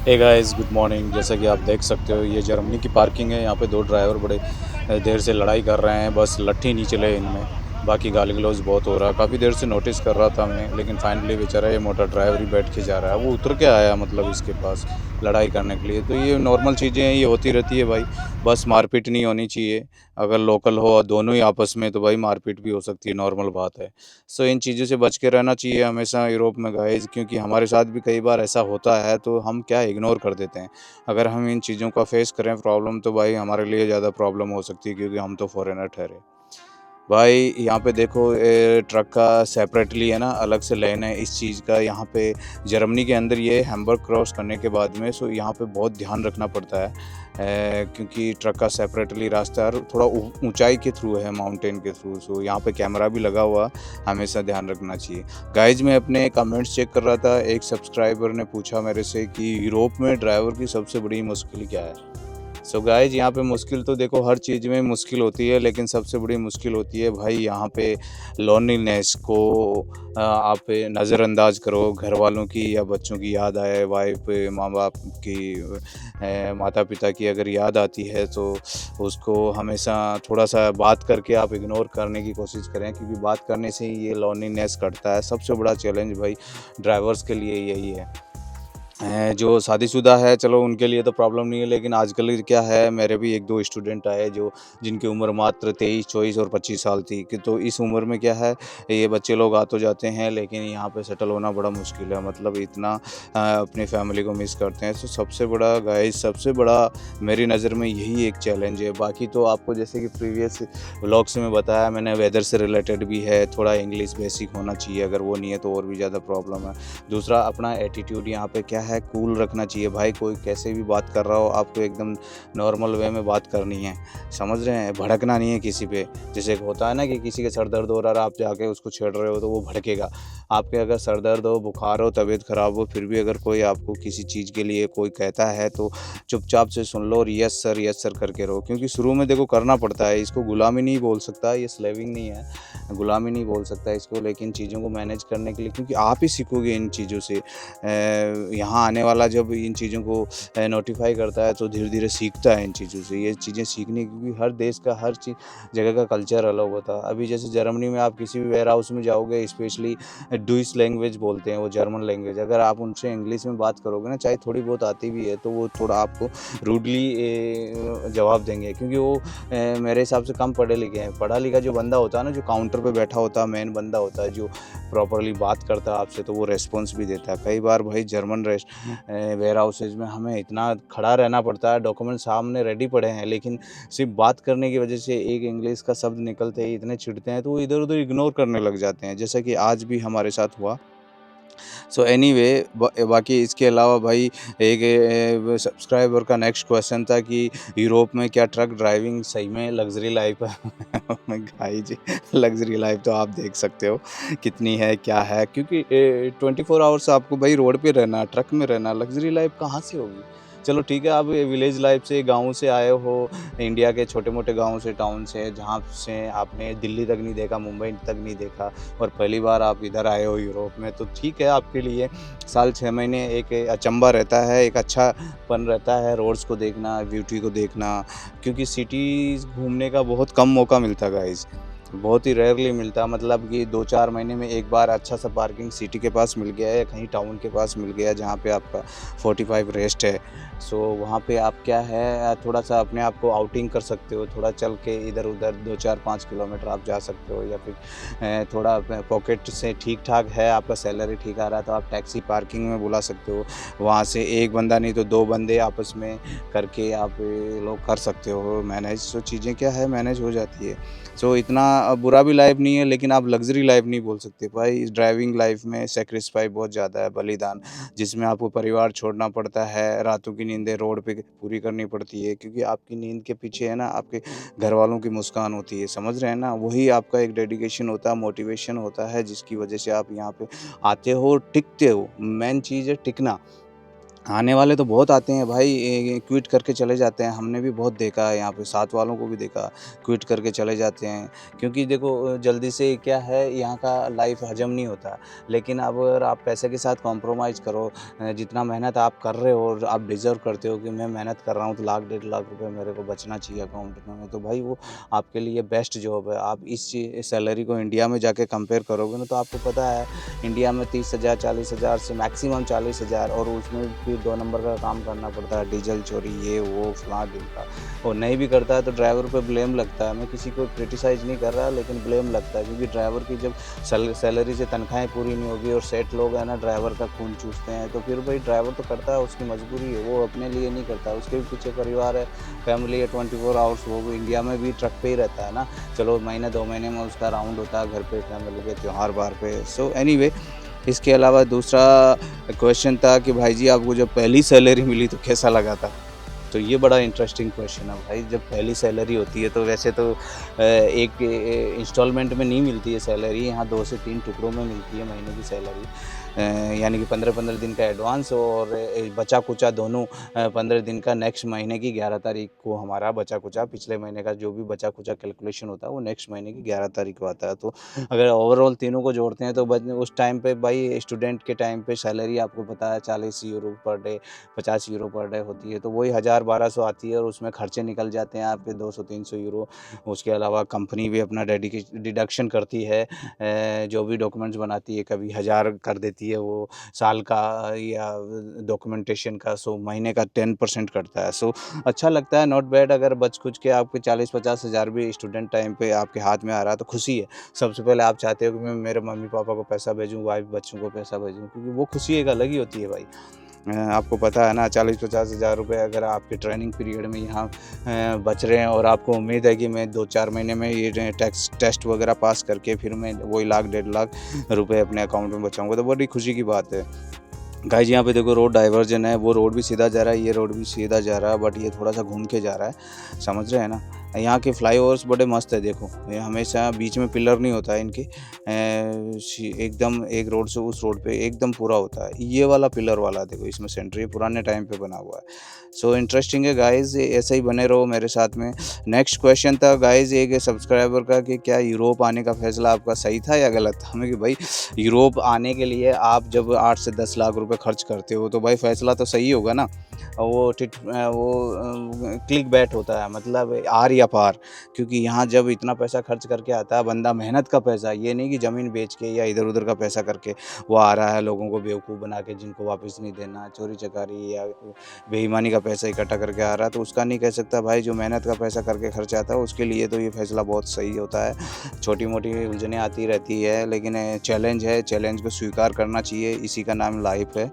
Hey guys, good morning. जैसा कि आप देख सकते हो, ये जर्मनी की पार्किंग है। यहाँ पे दो ड्राइवर बड़े देर से लड़ाई कर रहे हैं। बस लट्ठी नहीं चले इनमें, बाकी गाली गलौज बहुत हो रहा है। काफ़ी देर से नोटिस कर रहा था मैं, लेकिन फाइनली बेचारा ये मोटा ड्राइवर ही बैठ के जा रहा है। वो उतर के आया मतलब इसके पास लड़ाई करने के लिए। तो ये नॉर्मल चीज़ें हैं, ये होती रहती है भाई। बस मारपीट नहीं होनी चाहिए। अगर लोकल हो और दोनों ही आपस में, तो भाई मारपीट भी हो सकती है, नॉर्मल बात है। सो इन चीज़ों से बच के रहना चाहिए हमेशा यूरोप में गाइस, क्योंकि हमारे साथ भी कई बार ऐसा होता है तो हम क्या इग्नोर कर देते हैं। अगर हम इन चीज़ों का फेस करें प्रॉब्लम, तो भाई हमारे लिए ज़्यादा प्रॉब्लम हो सकती है, क्योंकि हम तो फॉरेनर ठहरे। भाई यहाँ पे देखो, ट्रक का सेपरेटली है ना, अलग से लेन है इस चीज़ का। यहाँ पे जर्मनी के अंदर ये हैम्बर्ग क्रॉस करने के बाद में, सो यहाँ पे बहुत ध्यान रखना पड़ता है, क्योंकि ट्रक का सेपरेटली रास्ता है और थोड़ा ऊंचाई के थ्रू है, माउंटेन के थ्रू। सो यहाँ पे कैमरा भी लगा हुआ, हमेशा ध्यान रखना चाहिए। गाइज, मैं अपने कमेंट्स चेक कर रहा था, एक सब्सक्राइबर ने पूछा मेरे से कि यूरोप में ड्राइवर की सबसे बड़ी मुश्किल क्या है। सो गाइज, यहाँ पे मुश्किल तो देखो हर चीज़ में मुश्किल होती है, लेकिन सबसे बड़ी मुश्किल होती है भाई यहाँ पे लोनलीनेस को आप नज़रअंदाज करो। घर वालों की या बच्चों की याद आए, वाइफ माँ बाप की, माता पिता की अगर याद आती है, तो उसको हमेशा थोड़ा सा बात करके आप इग्नोर करने की कोशिश करें, क्योंकि बात करने से ही ये लोनलीनेस कटता है। सबसे बड़ा चैलेंज भाई ड्राइवर्स के लिए यही है। जो शादीशुदा है, चलो उनके लिए तो प्रॉब्लम नहीं है, लेकिन आजकल क्या है, मेरे भी 1-2 स्टूडेंट आए जो जिनकी उम्र मात्र 23, 24 और 25 साल थी। कि तो इस उम्र में क्या है, ये बच्चे लोग आ तो जाते हैं, लेकिन यहाँ पे सेटल होना बड़ा मुश्किल है। मतलब इतना अपनी फैमिली को मिस करते हैं। तो सबसे बड़ा गाइस, सबसे बड़ा मेरी नज़र में यही एक चैलेंज है। बाकी तो आपको जैसे कि प्रीवियस व्लॉग्स में बताया मैंने, वेदर से रिलेटेड भी है, थोड़ा इंग्लिश बेसिक होना चाहिए, अगर वो नहीं है तो और भी ज़्यादा प्रॉब्लम है। दूसरा, अपना एटीट्यूड यहाँ पे क्या है, कूल रखना चाहिए भाई। कोई कैसे भी बात कर रहा हो, आपको एकदम नॉर्मल वे में बात करनी है, समझ रहे हैं, भड़कना नहीं है किसी पे। जैसे एक होता है ना कि किसी के सर दर्द हो रहा है, आप जाके उसको छेड़ रहे हो, तो वो भड़केगा। आपके अगर सर दर्द हो, बुखार हो, तबीयत खराब हो, फिर भी अगर कोई आपको किसी चीज़ के लिए कोई कहता है, तो चुपचाप से सुन लो और यस सर करके रहो। क्योंकि शुरू में देखो करना पड़ता है, इसको गुलामी नहीं बोल सकता, ये स्लेविंग नहीं है, गुलामी नहीं बोल सकता इसको, लेकिन चीज़ों को मैनेज करने के लिए, क्योंकि आप ही सीखोगे इन चीज़ों से। यहाँ आने वाला जब इन चीज़ों को नोटिफाई करता है, तो धीरे धीरे सीखता है इन चीज़ों से। ये चीज़ें सीखने, क्योंकि हर देश का, हर चीज़ जगह का कल्चर अलग होता है। अभी जैसे जर्मनी में आप किसी भी वेयर हाउस में जाओगे, स्पेशली डुइश लैंग्वेज बोलते हैं, वो जर्मन लैंग्वेज। अगर आप उनसे इंग्लिश में बात करोगे ना, चाहे थोड़ी बहुत आती भी है, तो वो थोड़ा आपको रूडली जवाब देंगे, क्योंकि वो मेरे हिसाब से कम पढ़े लिखे हैं। पढ़ा लिखा जो बंदा होता है ना, जो काउंटर पे बैठा होता है, मेन बंदा होता है, जो प्रॉपरली बात करता है आपसे, तो वो रेस्पॉन्स भी देता है। कई बार भाई जर्मन वेयर हाउसेज में हमें इतना खड़ा रहना पड़ता है, डॉक्यूमेंट सामने रेडी पड़े हैं, लेकिन सिर्फ बात करने की वजह से एक इंग्लिश का शब्द निकलते ही इतने चिढ़ते हैं, तो वो इधर उधर इग्नोर करने लग जाते हैं, जैसा कि आज भी हमारे साथ हुआ। सो एनीवे, बाकी इसके अलावा भाई, एक सब्सक्राइबर का नेक्स्ट क्वेश्चन था कि यूरोप में क्या ट्रक ड्राइविंग सही में लग्जरी लाइफ है। मैं भाई जी, लग्जरी लाइफ तो आप देख सकते हो कितनी है, क्या है, क्योंकि 24 आवर्स आपको भाई रोड पे रहना, ट्रक में रहना, लग्जरी लाइफ कहाँ से होगी। चलो ठीक है, आप विलेज लाइफ से, गाँव से आए हो, इंडिया के छोटे मोटे गाँव से, टाउन से, जहाँ से आपने दिल्ली तक नहीं देखा, मुंबई तक नहीं देखा, और पहली बार आप इधर आए हो यूरोप में, तो ठीक है, आपके लिए साल 6 महीने एक अचंभा रहता है, एक अच्छापन रहता है, रोड्स को देखना, ब्यूटी को देखना, क्योंकि सिटीज़ घूमने का बहुत कम मौका मिलता है गाइस, बहुत ही रेयरली मिलता। मतलब कि 2-4 महीने में एक बार अच्छा सा पार्किंग सिटी के पास मिल गया है, या कहीं टाउन के पास मिल गया, जहाँ पे आपका 45 रेस्ट है। सो वहाँ पे आप क्या है, थोड़ा सा अपने आप को आउटिंग कर सकते हो, थोड़ा चल के इधर उधर 2-4-5 किलोमीटर आप जा सकते हो, या फिर थोड़ा पॉकेट से ठीक ठाक है, आपका सैलरी ठीक आ रहा है, तो आप टैक्सी पार्किंग में बुला सकते हो। वहाँ से एक बंदा नहीं तो 2 बंदे आपस में करके आप लोग कर सकते हो मैनेज। सो चीज़ें क्या है, मैनेज हो जाती है। सो इतना बुरा भी लाइफ नहीं है, लेकिन आप लग्जरी लाइफ नहीं बोल सकते भाई। इस ड्राइविंग लाइफ में सेक्रीफाइस बहुत ज़्यादा है, बलिदान, जिसमें आपको परिवार छोड़ना पड़ता है, रातों की नींदें रोड पे पूरी करनी पड़ती है, क्योंकि आपकी नींद के पीछे है ना, आपके घर वालों की मुस्कान होती है, समझ रहे हैं ना, वही आपका एक डेडिकेशन होता है, मोटिवेशन होता है, जिसकी वजह से आप यहाँ पे आते हो और टिकते हो। मेन चीज़ है टिकना। आने वाले तो बहुत आते हैं भाई, क्विट करके चले जाते हैं। हमने भी बहुत देखा है यहाँ पे, साथ वालों को भी देखा, क्विट करके चले जाते हैं। क्योंकि देखो जल्दी से क्या है, यहाँ का लाइफ हजम नहीं होता। लेकिन अब अगर आप पैसे के साथ कॉम्प्रोमाइज़ करो, जितना मेहनत आप कर रहे हो और आप डिज़र्व करते हो कि मैं मेहनत कर रहा हूँ तो लाख 1.5 लाख रुपए मेरे को बचना चाहिए अकाउंट में, तो भाई वो आपके लिए बेस्ट जॉब है। आप इस सैलरी को इंडिया में जाके कंपेयर करोगे ना, तो आपको पता है इंडिया में 30,000 40,000 से मैक्सिमम 40,000, और उसमें भी 2 नंबर का काम करना पड़ता है, डीजल चोरी ये वो फलां ढिमका। और नहीं भी करता है तो ड्राइवर पे ब्लेम लगता है। मैं किसी को क्रिटिसाइज़ नहीं कर रहा, लेकिन ब्लेम लगता है, क्योंकि ड्राइवर की जब सैलरी से तनख्वाहें पूरी नहीं होगी और सेठ लोग हैं ना ड्राइवर का खून चूसते हैं, तो फिर भाई ड्राइवर तो करता है, उसकी मजबूरी है, वो अपने लिए नहीं करता, उसके भी पीछे परिवार है, फैमिली है, 24 आवर्स। वो इंडिया में भी ट्रक पे ही रहता है ना, चलो महीने 2 महीने में उसका राउंड होता है घर पे, फैमिली के त्यौहार बार पे। सो एनीवे, इसके अलावा दूसरा क्वेश्चन था कि भाई जी आपको जब पहली सैलरी मिली तो कैसा लगा था? तो ये बड़ा इंटरेस्टिंग क्वेश्चन है भाई। जब पहली सैलरी होती है तो वैसे तो एक इंस्टॉलमेंट में नहीं मिलती है सैलरी, यहाँ 2 से 3 टुकड़ों में मिलती है महीने की सैलरी। यानी कि 15-15 दिन का एडवांस और बचा कुचा दोनों 15 दिन का नेक्स्ट महीने की 11 तारीख को हमारा बचा कुचा, पिछले महीने का जो भी बचा कुचा कैलकुलेशन होता है वो नेक्स्ट महीने की 11 तारीख को आता है। तो अगर ओवरऑल तीनों को जोड़ते हैं तो उस टाइम पे भाई स्टूडेंट के टाइम पे सैलरी आपको पता है 40 euro per day, 50 euro per day होती है, तो वही 1000-1200 आती है और उसमें खर्चे निकल जाते हैं आपके 200-300 यूरो। उसके अलावा कंपनी भी अपना डिडक्शन करती है, जो भी डॉक्यूमेंट्स बनाती है, कभी 1000 कर देती है वो साल का या डॉक्यूमेंटेशन का, सो महीने का 10% कटता है। सो अच्छा लगता है, नॉट बैड। अगर बच कुछ के आपके 40-50 हज़ार भी स्टूडेंट टाइम पे आपके हाथ में आ रहा है तो खुशी है। सबसे पहले आप चाहते हो कि मैं मेरे मम्मी पापा को पैसा भेजूँ, वाइफ बच्चों को पैसा भेजूँ, क्योंकि वो खुशी एक अलग ही होती है भाई। आपको पता है ना, 40-50 हज़ार रुपये अगर आपके ट्रेनिंग पीरियड में यहाँ बच रहे हैं और आपको उम्मीद है कि मैं 2-4 महीने में ये टेस्ट वगैरह पास करके फिर मैं वही लाख 1.5 लाख रुपए अपने अकाउंट में बचाऊंगा, तो बड़ी खुशी की बात है। गाइस यहाँ पे देखो रोड डाइवर्जन है, वो रोड भी सीधा जा रहा है, ये रोड भी सीधा जा रहा है, बट ये थोड़ा सा घूम के जा रहा है, समझ रहे हैं ना। यहाँ के फ्लाईओवर्स बड़े मस्त है, देखो ये हमेशा बीच में पिलर नहीं होता है इनके, एकदम एक रोड से उस रोड पे एकदम पूरा होता है। ये वाला पिलर वाला देखो, इसमें सेंट्री पुराने टाइम पे बना हुआ है। सो इंटरेस्टिंग है गाइस, ऐसे ही बने रहो मेरे साथ में। नेक्स्ट क्वेश्चन था गाइस एक सब्सक्राइबर का कि क्या यूरोप आने का फैसला आपका सही था या गलत था? हमें कि भाई यूरोप आने के लिए आप जब 8 से 10 लाख रुपए खर्च करते हो तो भाई फैसला तो सही होगा ना। वो क्लिक बैट होता है, मतलब आर या पार, क्योंकि यहाँ जब इतना पैसा खर्च करके आता है बंदा, मेहनत का पैसा, ये नहीं कि ज़मीन बेच के या इधर उधर का पैसा करके वो आ रहा है लोगों को बेवकूफ़ बना के जिनको वापस नहीं देना, चोरी चकारी या बेईमानी का पैसा इकट्ठा करके आ रहा है, तो उसका नहीं कह सकता भाई। जो मेहनत का पैसा करके खर्च आता है उसके लिए तो ये फैसला बहुत सही होता है। छोटी मोटी उलझनें आती रहती है, लेकिन चैलेंज है, चैलेंज को स्वीकार करना चाहिए, इसी का नाम लाइफ है।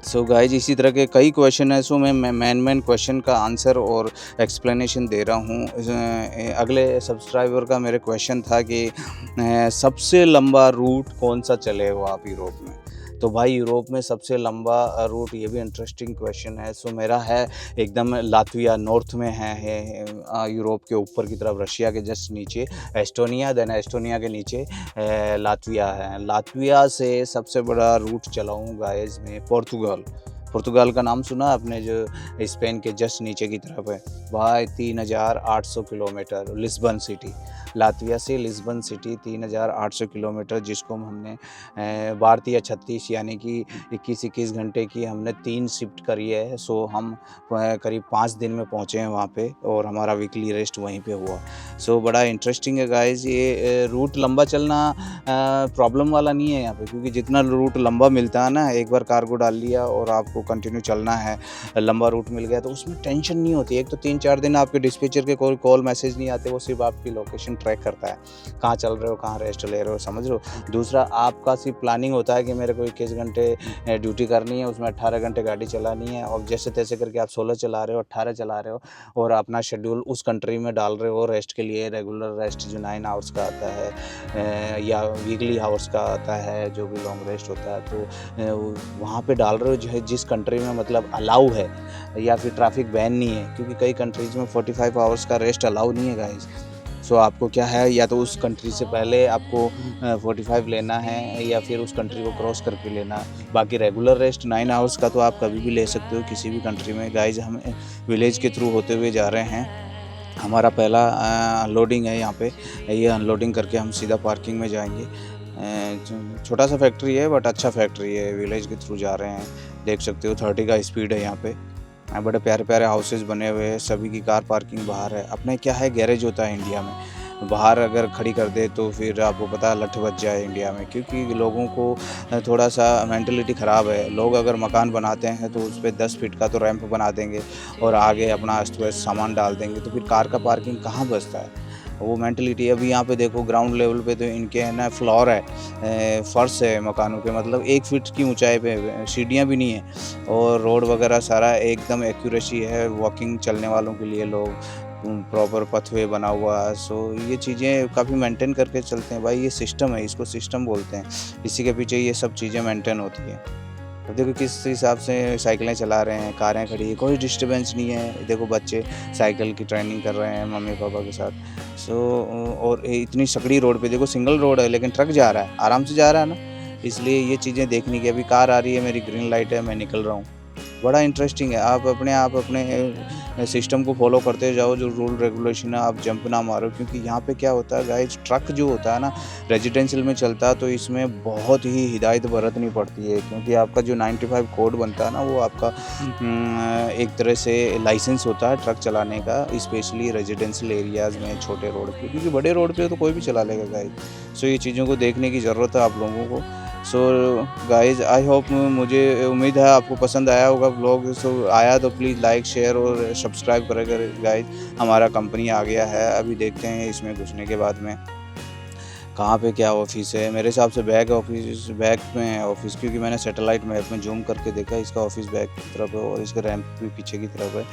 सो गाइज इसी तरह के कई क्वेश्चन है, सो मैं मेन क्वेश्चन का आंसर और एक्सप्लेनेशन दे रहा हूँ। अगले सब्सक्राइबर का मेरे क्वेश्चन था कि सबसे लंबा रूट कौन सा चले हो आप यूरोप में? तो भाई यूरोप में सबसे लंबा रूट, ये भी इंटरेस्टिंग क्वेश्चन है। सो मेरा है एकदम लातविया, नॉर्थ में है यूरोप के ऊपर की तरफ, रशिया के जस्ट नीचे एस्टोनिया, देन एस्टोनिया के नीचे लातविया है। लातविया से सबसे बड़ा रूट चलाऊँ गाइस में पोर्तुगाल। पोर्तुगाल का नाम सुना आपने, जो स्पेन के जस्ट नीचे की तरफ है भाई, 3,800 किलोमीटर लिस्बन सिटी। लातविया से लिस्बन सिटी 3,800 किलोमीटर, जिसको हमने भारतीय 36 यानी कि 21-21 घंटे की हमने 3 शिफ्ट करी है। सो हम करीब 5 दिन में पहुँचे हैं वहाँ पे, और हमारा वीकली रेस्ट वहीं पे हुआ। सो बड़ा इंटरेस्टिंग है गाइस। ये रूट लंबा चलना प्रॉब्लम वाला नहीं है यहाँ पे, क्योंकि जितना रूट लंबा मिलता है ना, एक बार कार्गो डाल लिया और आपको कंटिन्यू चलना है, लंबा रूट मिल गया तो उसमें टेंशन नहीं होती। एक तो 3-4 दिन आपके डिस्पैचर के कोई कॉल मैसेज नहीं आते, वो सिर्फ आपकी लोकेशन ट्रैक करता है, कहाँ चल रहे हो, कहाँ रेस्ट ले रहे हो, समझ रहे हो। दूसरा आपका सिर्फ प्लानिंग होता है कि मेरे को 21 घंटे ड्यूटी करनी है, उसमें 18 घंटे गाड़ी चलानी है, और जैसे तैसे करके आप 16 चला रहे हो, 18 चला रहे हो, और अपना शेड्यूल उस कंट्री में डाल रहे हो रेस्ट के लिए। रेगुलर रेस्ट जो 9 आवर्स का आता है या वीकली आवर्स का आता है, जो भी लॉन्ग रेस्ट होता है, तो वहाँ पे डाल रहे हो जो है जिस कंट्री में मतलब अलाउ है, या फिर ट्रैफिक बैन नहीं है, क्योंकि कई कंट्रीज़ में 45 आवर्स का रेस्ट अलाउ नहीं है गाइस। सो आपको क्या है, या तो उस कंट्री से पहले आपको 45 लेना है या फिर उस कंट्री को क्रॉस करके लेना। बाकी रेगुलर रेस्ट 9 आवर्स का तो आप कभी भी ले सकते हो किसी भी कंट्री में। गाइज़ हम विलेज के थ्रू होते हुए जा रहे हैं। हमारा पहला अनलोडिंग है यहाँ पे। ये अनलोडिंग करके हम सीधा पार्किंग में जाएंगे। छोटा सा फैक्ट्री है बट अच्छा फैक्ट्री है। विलेज के थ्रू जा रहे हैं, देख सकते हो 30 का स्पीड है यहाँ पे। बड़े प्यारे प्यारे हाउसेस बने हुए हैं, सभी की कार पार्किंग बाहर है। अपने क्या है, गैरेज होता है इंडिया में, बाहर अगर खड़ी कर दे तो फिर आपको पता है लठ बज जाए इंडिया में, क्योंकि लोगों को थोड़ा सा मेंटलिटी ख़राब है। लोग अगर मकान बनाते हैं तो उस पे 10 फीट का तो रैंप बना देंगे और आगे अपना अस्त व्यस्त सामान डाल देंगे, तो फिर कार का पार्किंग कहाँ बचता है। वो मेंटलिटी अभी यहाँ पे देखो, ग्राउंड लेवल पे तो इनके है ना फ्लोर है, फर्श है मकानों के, मतलब 1 फीट की ऊंचाई पे, सीढ़ियाँ भी नहीं है, और रोड वगैरह सारा एकदम एक्यूरेसी है वॉकिंग चलने वालों के लिए। लोग प्रॉपर पथवे बना हुआ है। सो ये चीज़ें काफ़ी मेंटेन करके चलते हैं भाई। ये सिस्टम है, इसको सिस्टम बोलते हैं। इसी के पीछे ये सब चीज़ें मेंटेन होती हैं। तो देखो किस हिसाब से साइकिलें चला रहे हैं, कारें खड़ी है, कोई डिस्टर्बेंस नहीं है। देखो बच्चे साइकिल की ट्रेनिंग कर रहे हैं मम्मी पापा के साथ। सो और इतनी सकड़ी रोड पे देखो, सिंगल रोड है लेकिन ट्रक जा रहा है, आराम से जा रहा है ना। इसलिए ये चीज़ें देखने की। अभी कार आ रही है, मेरी ग्रीन लाइट है, मैं निकल रहा हूँ। बड़ा इंटरेस्टिंग है। आप अपने सिस्टम को फॉलो करते जाओ, जो रूल रेगुलेशन है आप जंप ना मारो, क्योंकि यहाँ पे क्या होता है गाइस, ट्रक जो होता है ना रेजिडेंशियल में चलता है, तो इसमें बहुत ही हिदायत बरतनी पड़ती है, क्योंकि आपका जो 95 कोड बनता है ना, वो आपका एक तरह से लाइसेंस होता है ट्रक चलाने का, स्पेशली रेजिडेंशियल एरियाज़ में, छोटे रोड पे, क्योंकि बड़े रोड पे तो कोई भी चला लेगा गाइस। सो ये चीज़ों को देखने की ज़रूरत है आप लोगों को। सो गाइज़ आई होप, मुझे उम्मीद है आपको पसंद आया होगा व्लॉग। सो आया तो प्लीज़ लाइक शेयर और सब्सक्राइब करेगा गाइज़। हमारा कंपनी आ गया है, अभी देखते हैं इसमें घुसने के बाद में कहाँ पे क्या ऑफिस है। मेरे हिसाब से बैक में है ऑफिस, क्योंकि मैंने सैटेलाइट मैप में जूम करके देखा, इसका ऑफिस बैक की तरफ है और इसका रैंप भी पीछे की तरफ है।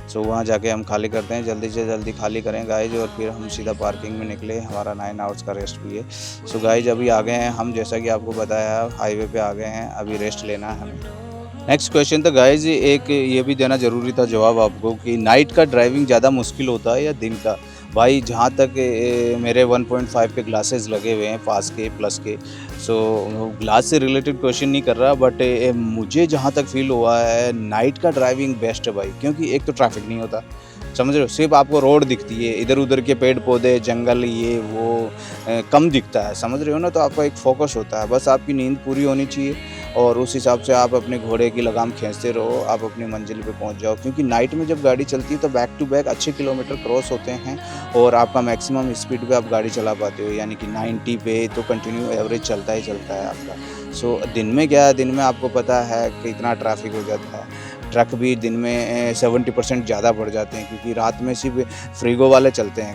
सो वहाँ जाके हम खाली करते हैं, जल्दी से जल्दी खाली करें गाइज, और फिर हम सीधा पार्किंग में निकले। हमारा 9 आवर्स का रेस्ट भी है। सो गाइज अभी आ गए हैं हम, जैसा कि आपको बताया हाईवे पे आ गए हैं, अभी रेस्ट लेना है हमें। नेक्स्ट क्वेश्चन था गाइज, एक ये भी देना ज़रूरी था जवाब आपको, कि नाइट का ड्राइविंग ज़्यादा मुश्किल होता है या दिन का। भाई जहाँ तक मेरे 1.5 के ग्लासेस लगे हुए हैं, पास के प्लस के। सो ग्लास से रिलेटेड क्वेश्चन नहीं कर रहा, बट मुझे जहाँ तक फील हुआ है, नाइट का ड्राइविंग बेस्ट है भाई, क्योंकि एक तो ट्रैफिक नहीं होता, समझ रहे हो, सिर्फ आपको रोड दिखती है, इधर उधर के पेड़ पौधे जंगल ये वो कम दिखता है, समझ रहे हो ना। तो आपका एक फोकस होता है, बस आपकी नींद पूरी होनी चाहिए और उस हिसाब से आप अपने घोड़े की लगाम खींचते रहो, आप अपनी मंजिल पे पहुंच जाओ। क्योंकि नाइट में जब गाड़ी चलती है तो बैक टू बैक अच्छे किलोमीटर क्रॉस होते हैं और आपका मैक्सिमम स्पीड पे आप गाड़ी चला पाते हो, यानी कि 90 पे तो कंटिन्यू एवरेज चलता ही चलता है आपका। सो दिन में क्या है, दिन में आपको पता है कि इतना ट्रैफिक हो जाता है, ट्रक भी दिन में 70% ज़्यादा बढ़ जाते हैं, क्योंकि रात में सिर्फ फ्रीगो वाले चलते हैं।